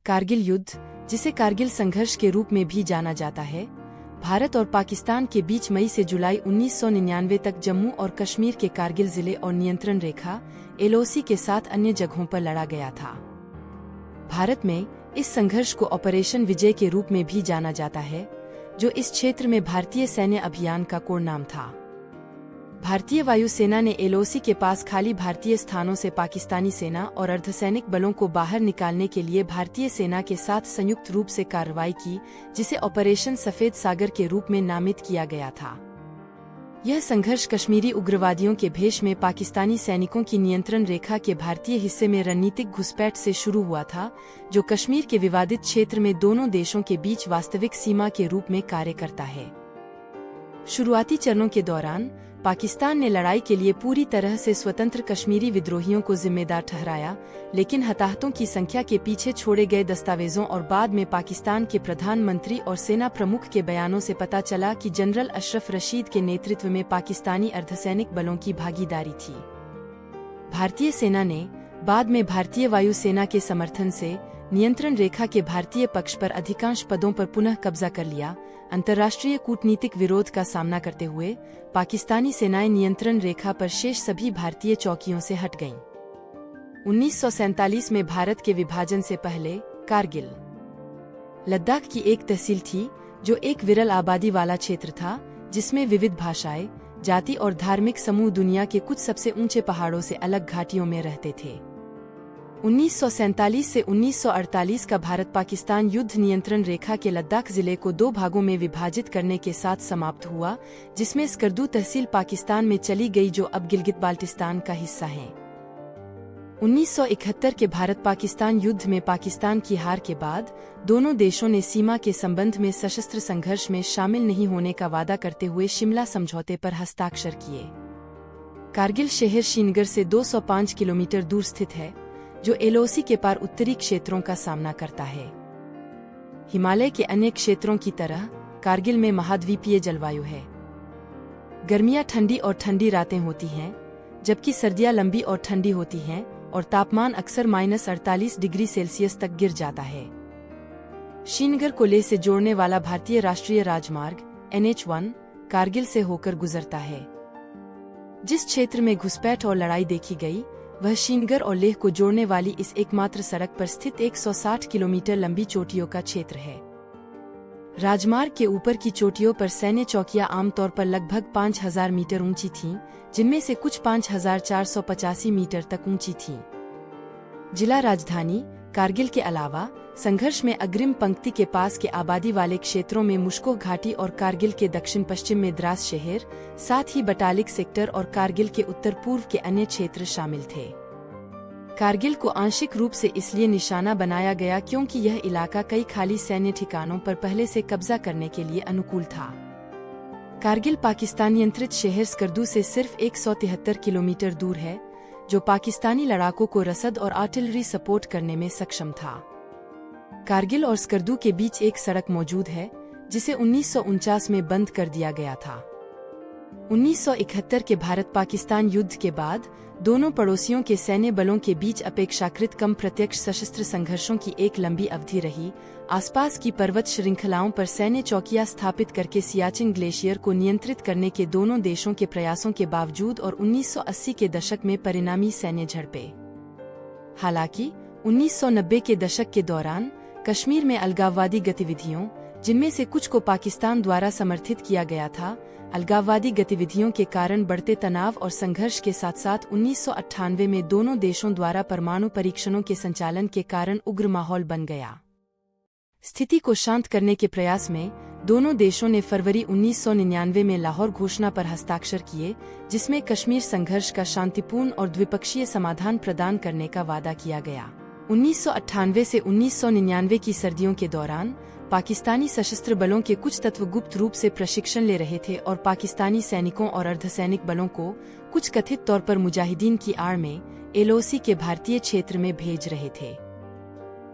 कारगिल युद्ध, जिसे कारगिल संघर्ष के रूप में भी जाना जाता है, भारत और पाकिस्तान के बीच मई से जुलाई 1999 तक जम्मू और कश्मीर के कारगिल जिले और नियंत्रण रेखा LOC के साथ अन्य जगहों पर लड़ा गया था। भारत में इस संघर्ष को ऑपरेशन विजय के रूप में भी जाना जाता है, जो इस क्षेत्र में भारतीय सैन्य अभियान का कोड नाम था। भारतीय वायुसेना ने LOC के पास खाली भारतीय स्थानों से पाकिस्तानी सेना और अर्धसैनिक बलों को बाहर निकालने के लिए भारतीय सेना के साथ संयुक्त रूप से कार्रवाई की, जिसे ऑपरेशन सफेद सागर के रूप में नामित किया गया था। यह संघर्ष कश्मीरी उग्रवादियों के भेष में पाकिस्तानी सैनिकों की नियंत्रण रेखा के भारतीय हिस्से में रणनीतिक घुसपैठ से शुरू हुआ था, जो कश्मीर के विवादित क्षेत्र में दोनों देशों के बीच वास्तविक सीमा के रूप में कार्य करता है। शुरुआती चरणों के दौरान पाकिस्तान ने लड़ाई के लिए पूरी तरह से स्वतंत्र कश्मीरी विद्रोहियों को जिम्मेदार ठहराया, लेकिन हताहतों की संख्या के पीछे छोड़े गए दस्तावेजों और बाद में पाकिस्तान के प्रधानमंत्री और सेना प्रमुख के बयानों से पता चला कि जनरल अशरफ रशीद के नेतृत्व में पाकिस्तानी अर्धसैनिक बलों की भागीदारी थी। भारतीय सेना ने बाद में भारतीय वायुसेना के समर्थन से नियंत्रण रेखा के भारतीय पक्ष पर अधिकांश पदों पर पुनः कब्जा कर लिया। अंतर्राष्ट्रीय कूटनीतिक विरोध का सामना करते हुए पाकिस्तानी सेनाएं नियंत्रण रेखा पर शेष सभी भारतीय चौकियों से हट गईं। 1947 में भारत के विभाजन से पहले कारगिल लद्दाख की एक तहसील थी, जो एक विरल आबादी वाला क्षेत्र था, जिसमें विविध भाषाएं, जाति और धार्मिक समूह दुनिया के कुछ सबसे ऊंचे पहाड़ों से अलग घाटियों में रहते थे। 1947 से 1948 का भारत पाकिस्तान युद्ध नियंत्रण रेखा के लद्दाख जिले को दो भागों में विभाजित करने के साथ समाप्त हुआ, जिसमें स्कर्दू तहसील पाकिस्तान में चली गई, जो अब गिलगित बाल्टिस्तान का हिस्सा है। 1971 के भारत पाकिस्तान युद्ध में पाकिस्तान की हार के बाद दोनों देशों ने सीमा के संबंध में सशस्त्र संघर्ष में शामिल नहीं होने का वादा करते हुए शिमला समझौते पर हस्ताक्षर किए। कारगिल शहर श्रीनगर से 205 किलोमीटर दूर स्थित है, जो LOC के पार उत्तरी क्षेत्रों का सामना करता है। हिमालय के अन्य क्षेत्रों की तरह कारगिल में महाद्वीपीय जलवायु है। गर्मियां ठंडी और ठंडी रातें होती हैं, जबकि सर्दियां लंबी और ठंडी होती हैं और तापमान अक्सर -48 डिग्री सेल्सियस तक गिर जाता है। श्रीनगर को लेह से जोड़ने वाला भारतीय राष्ट्रीय राजमार्ग NH1 कारगिल से होकर गुजरता है। जिस क्षेत्र में घुसपैठ और लड़ाई देखी गई, वह श्रीनगर और लेह को जोड़ने वाली इस एकमात्र सड़क पर स्थित 160 किलोमीटर लंबी चोटियों का क्षेत्र है। राजमार्ग के ऊपर की चोटियों पर सैन्य चौकियां आमतौर पर लगभग 5000 मीटर ऊंची थीं, जिनमें से कुछ 5485 मीटर तक ऊंची थीं। जिला राजधानी कारगिल के अलावा संघर्ष में अग्रिम पंक्ति के पास के आबादी वाले क्षेत्रों में मुश्को घाटी और कारगिल के दक्षिण पश्चिम में द्रास शहर, साथ ही बटालिक सेक्टर और कारगिल के उत्तर पूर्व के अन्य क्षेत्र शामिल थे। कारगिल को आंशिक रूप से इसलिए निशाना बनाया गया क्योंकि यह इलाका कई खाली सैन्य ठिकानों पर पहले से कब्जा करने के लिए अनुकूल था। कारगिल पाकिस्तान नियंत्रित शहर स्कर्दू से सिर्फ 173 किलोमीटर दूर है, जो पाकिस्तानी लड़ाकों को रसद और आर्टिलरी सपोर्ट करने में सक्षम था। कारगिल और स्कर्दू के बीच एक सड़क मौजूद है, जिसे 1949 में बंद कर दिया गया था। 1971 के भारत पाकिस्तान युद्ध के बाद दोनों पड़ोसियों के सैन्य बलों के बीच अपेक्षाकृत कम प्रत्यक्ष सशस्त्र संघर्षों की एक लंबी अवधि रही। आसपास की पर्वत श्रृंखलाओं पर सैन्य चौकियां स्थापित करके सियाचिन ग्लेशियर को नियंत्रित करने के दोनों देशों के प्रयासों के बावजूद और 1980 के दशक में परिणामी सैन्य झड़पें। हालांकि 1990 के दशक के दौरान कश्मीर में अलगाववादी गतिविधियों, जिनमें से कुछ को पाकिस्तान द्वारा समर्थित किया गया था, अलगाववादी गतिविधियों के कारण बढ़ते तनाव और संघर्ष के साथ साथ 1998 में दोनों देशों द्वारा परमाणु परीक्षणों के संचालन के कारण उग्र माहौल बन गया। स्थिति को शांत करने के प्रयास में दोनों देशों ने फरवरी 1999 में लाहौर घोषणा पर हस्ताक्षर किए, जिसमें कश्मीर संघर्ष का शांतिपूर्ण और द्विपक्षीय समाधान प्रदान करने का वादा किया गया। 1998 से 1999 की सर्दियों के दौरान पाकिस्तानी सशस्त्र बलों के कुछ तत्व गुप्त रूप से प्रशिक्षण ले रहे थे और पाकिस्तानी सैनिकों और अर्धसैनिक बलों को कुछ कथित तौर पर मुजाहिदीन की आड़ में LOC के भारतीय क्षेत्र में भेज रहे थे।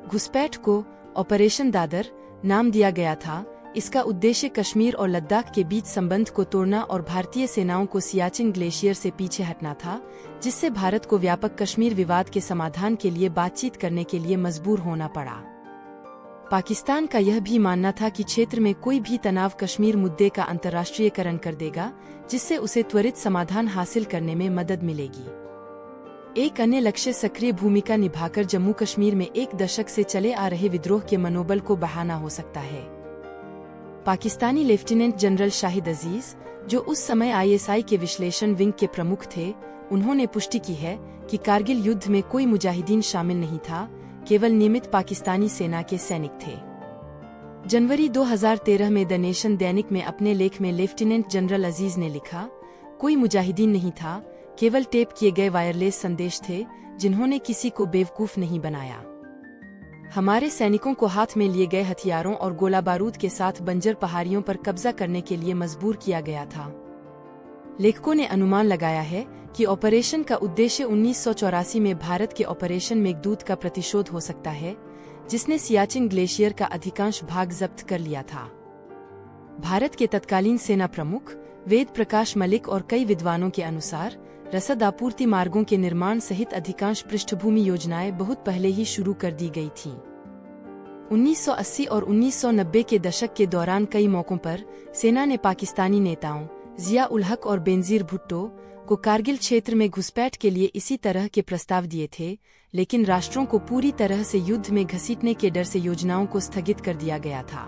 घुसपैठ को ऑपरेशन दादर नाम दिया गया था। इसका उद्देश्य कश्मीर और लद्दाख के बीच संबंध को तोड़ना और भारतीय सेनाओं को सियाचिन ग्लेशियर से पीछे हटना था, जिससे भारत को व्यापक कश्मीर विवाद के समाधान के लिए बातचीत करने के लिए मजबूर होना पड़ा। पाकिस्तान का यह भी मानना था कि क्षेत्र में कोई भी तनाव कश्मीर मुद्दे का अंतर्राष्ट्रीयकरण कर देगा, जिससे उसे त्वरित समाधान हासिल करने में मदद मिलेगी। एक अन्य लक्ष्य सक्रिय भूमिका निभाकर जम्मू कश्मीर में एक दशक से चले आ रहे विद्रोह के मनोबल को बढ़ाना हो सकता है। पाकिस्तानी लेफ्टिनेंट जनरल शाहिद अजीज, जो उस समय ISI के विश्लेषण विंग के प्रमुख थे, उन्होंने पुष्टि की है कि कारगिल युद्ध में कोई मुजाहिदीन शामिल नहीं था, केवल नियमित पाकिस्तानी सेना के सैनिक थे। जनवरी 2013 में द नेशन दैनिक में अपने लेख में लेफ्टिनेंट जनरल अजीज ने लिखा, कोई मुजाहिदीन नहीं था, केवल टेप किए गए वायरलेस संदेश थे जिन्होंने किसी को बेवकूफ नहीं बनाया। हमारे सैनिकों को हाथ में लिए गए हथियारों और गोला बारूद के साथ बंजर पहाड़ियों पर कब्जा करने के लिए मजबूर किया गया था। लेखकों ने अनुमान लगाया है कि ऑपरेशन का उद्देश्य 1984 में भारत के ऑपरेशन मेघदूत का प्रतिशोध हो सकता है, जिसने सियाचिन ग्लेशियर का अधिकांश भाग जब्त कर लिया था। भारत के तत्कालीन सेना प्रमुख वेद प्रकाश मलिक और कई विद्वानों के अनुसार रसद आपूर्ति मार्गों के निर्माण सहित अधिकांश पृष्ठभूमि योजनाएं बहुत पहले ही शुरू कर दी गई थीं। 1980 और 1990 के दशक के दौरान कई मौकों पर सेना ने पाकिस्तानी नेताओं जिया उल हक और बेनजीर भुट्टो को कारगिल क्षेत्र में घुसपैठ के लिए इसी तरह के प्रस्ताव दिए थे, लेकिन राष्ट्रों को पूरी तरह से युद्ध में घसीटने के डर से योजनाओं को स्थगित कर दिया गया था।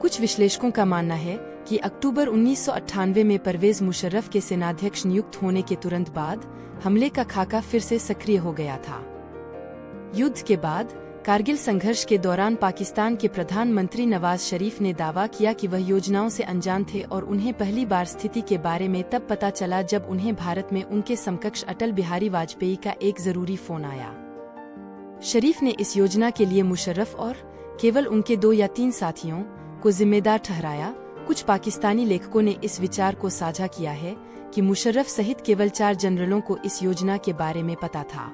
कुछ विश्लेषकों का मानना है कि अक्टूबर 1998 में परवेज मुशर्रफ के सेनाध्यक्ष नियुक्त होने के तुरंत बाद हमले का खाका फिर से सक्रिय हो गया था। युद्ध के बाद कारगिल संघर्ष के दौरान पाकिस्तान के प्रधानमंत्री नवाज शरीफ ने दावा किया कि वह योजनाओं से अनजान थे और उन्हें पहली बार स्थिति के बारे में तब पता चला जब उन्हें भारत में उनके समकक्ष अटल बिहारी वाजपेयी का एक जरूरी फोन आया। शरीफ ने इस योजना के लिए मुशर्रफ और केवल उनके 2 या 3 साथियों को जिम्मेदार ठहराया। कुछ पाकिस्तानी लेखकों ने इस विचार को साझा किया है कि मुशर्रफ सहित केवल 4 जनरलों को इस योजना के बारे में पता था।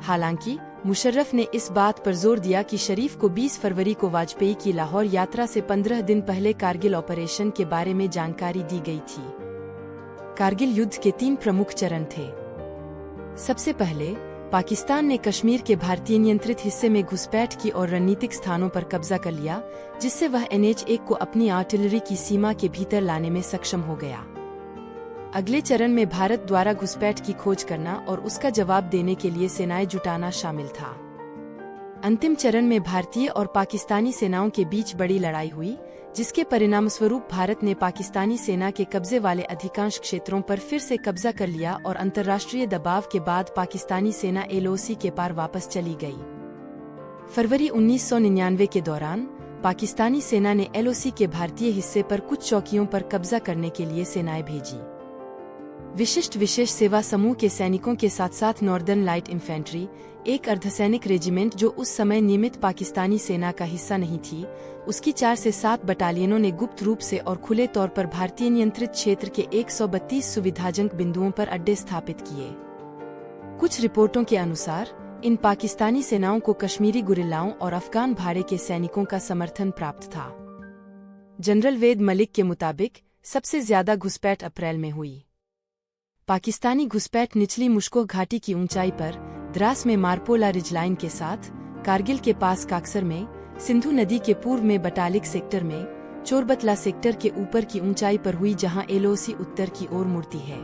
हालांकि मुशर्रफ ने इस बात पर जोर दिया कि शरीफ को 20 फरवरी को वाजपेयी की लाहौर यात्रा से 15 दिन पहले कारगिल ऑपरेशन के बारे में जानकारी दी गई थी। कारगिल युद्ध के 3 प्रमुख चरण थे। सबसे पहले पाकिस्तान ने कश्मीर के भारतीय नियंत्रित हिस्से में घुसपैठ की और रणनीतिक स्थानों पर कब्जा कर लिया, जिससे वह NH-1 को अपनी आर्टिलरी की सीमा के भीतर लाने में सक्षम हो गया। अगले चरण में भारत द्वारा घुसपैठ की खोज करना और उसका जवाब देने के लिए सेनाएं जुटाना शामिल था। अंतिम चरण में भारतीय और पाकिस्तानी सेनाओं के बीच बड़ी लड़ाई हुई, जिसके परिणामस्वरूप भारत ने पाकिस्तानी सेना के कब्जे वाले अधिकांश क्षेत्रों पर फिर से कब्जा कर लिया और अंतर्राष्ट्रीय दबाव के बाद पाकिस्तानी सेना LOC के पार वापस चली गई। फरवरी 1999 के दौरान पाकिस्तानी सेना ने LOC के भारतीय हिस्से पर कुछ चौकियों पर कब्जा करने के लिए सेनाएं भेजी। विशिष्ट विशेष सेवा समूह के सैनिकों के साथ साथ नॉर्दर्न लाइट इन्फेंट्री, एक अर्धसैनिक रेजिमेंट जो उस समय नियमित पाकिस्तानी सेना का हिस्सा नहीं थी, उसकी 4 से 7 बटालियनों ने गुप्त रूप से और खुले तौर पर भारतीय नियंत्रित क्षेत्र के 132 सुविधाजनक बिंदुओं पर अड्डे स्थापित किए। कुछ रिपोर्टों के अनुसार इन पाकिस्तानी सेनाओं को कश्मीरी गुरिल्लाओं और अफगान भाड़े के सैनिकों का समर्थन प्राप्त था। जनरल वेद मलिक के मुताबिक सबसे ज्यादा घुसपैठ अप्रैल में हुई। पाकिस्तानी घुसपैठ निचली मुश्को घाटी की ऊंचाई पर द्रास में मारपोला रिजलाइन के साथ, कारगिल के पास काक्सर में, सिंधु नदी के पूर्व में बटालिक सेक्टर में, चोरबतला सेक्टर के ऊपर की ऊंचाई पर हुई जहां LOC उत्तर की ओर मुड़ती है,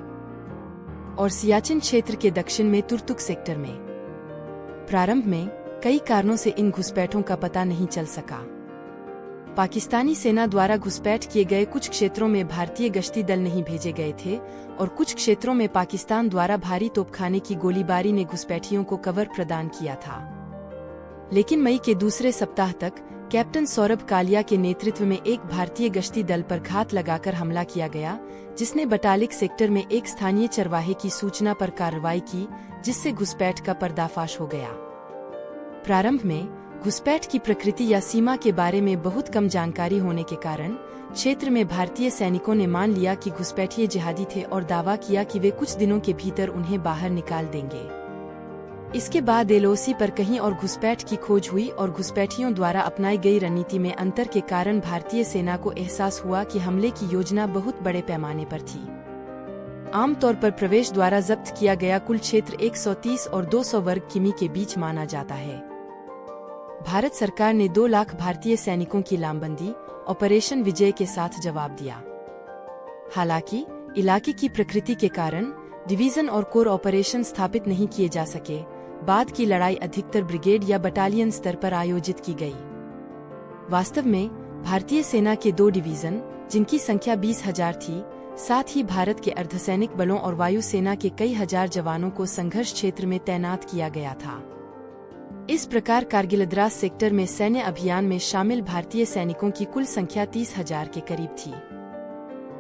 और सियाचिन क्षेत्र के दक्षिण में तुर्तुक सेक्टर में। प्रारंभ में कई कारणों से इन घुसपैठों का पता नहीं चल सका। पाकिस्तानी सेना द्वारा घुसपैठ किए गए कुछ क्षेत्रों में भारतीय गश्ती दल नहीं भेजे गए थे और कुछ क्षेत्रों में पाकिस्तान द्वारा भारी तोपखाने की गोलीबारी ने घुसपैठियों को कवर प्रदान किया था। लेकिन मई के दूसरे सप्ताह तक कैप्टन सौरभ कालिया के नेतृत्व में एक भारतीय गश्ती दल पर घात लगाकर हमला किया गया, जिसने बटालिक सेक्टर में एक स्थानीय चरवाहे की सूचना पर कार्रवाई की, जिससे घुसपैठ का पर्दाफाश हो गया। प्रारंभ में घुसपैठ की प्रकृति या सीमा के बारे में बहुत कम जानकारी होने के कारण क्षेत्र में भारतीय सैनिकों ने मान लिया कि घुसपैठिए जिहादी थे और दावा किया कि वे कुछ दिनों के भीतर उन्हें बाहर निकाल देंगे। इसके बाद LOC पर कहीं और घुसपैठ की खोज हुई और घुसपैठियों द्वारा अपनाई गई रणनीति में अंतर के कारण भारतीय सेना को एहसास हुआ कि हमले की योजना बहुत बड़े पैमाने पर थी। आमतौर पर प्रवेश द्वारा जब्त किया गया कुल क्षेत्र 130 और 200 वर्ग किमी के बीच माना जाता है। भारत सरकार ने 2 लाख भारतीय सैनिकों की लामबंदी ऑपरेशन विजय के साथ जवाब दिया। हालांकि इलाके की प्रकृति के कारण डिवीजन और कोर ऑपरेशन स्थापित नहीं किए जा सके। बाद की लड़ाई अधिकतर ब्रिगेड या बटालियन स्तर पर आयोजित की गई। वास्तव में भारतीय सेना के 2 डिवीजन, जिनकी संख्या 20,000 थी, साथ ही भारत के अर्धसैनिक बलों और वायु सेना के कई हजार जवानों को संघर्ष क्षेत्र में तैनात किया गया था। इस प्रकार कारगिल द्रास सेक्टर में सैन्य अभियान में शामिल भारतीय सैनिकों की कुल संख्या 30,000 के करीब थी।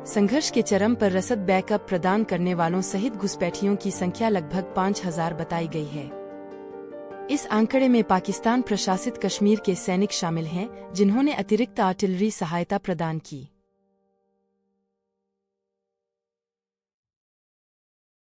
संघर्ष के चरम पर रसद बैकअप प्रदान करने वालों सहित घुसपैठियों की संख्या लगभग 5,000 बताई गई है। इस आंकड़े में पाकिस्तान प्रशासित कश्मीर के सैनिक शामिल हैं, जिन्होंने अतिरिक्त आर्टिलरी सहायता प्रदान की।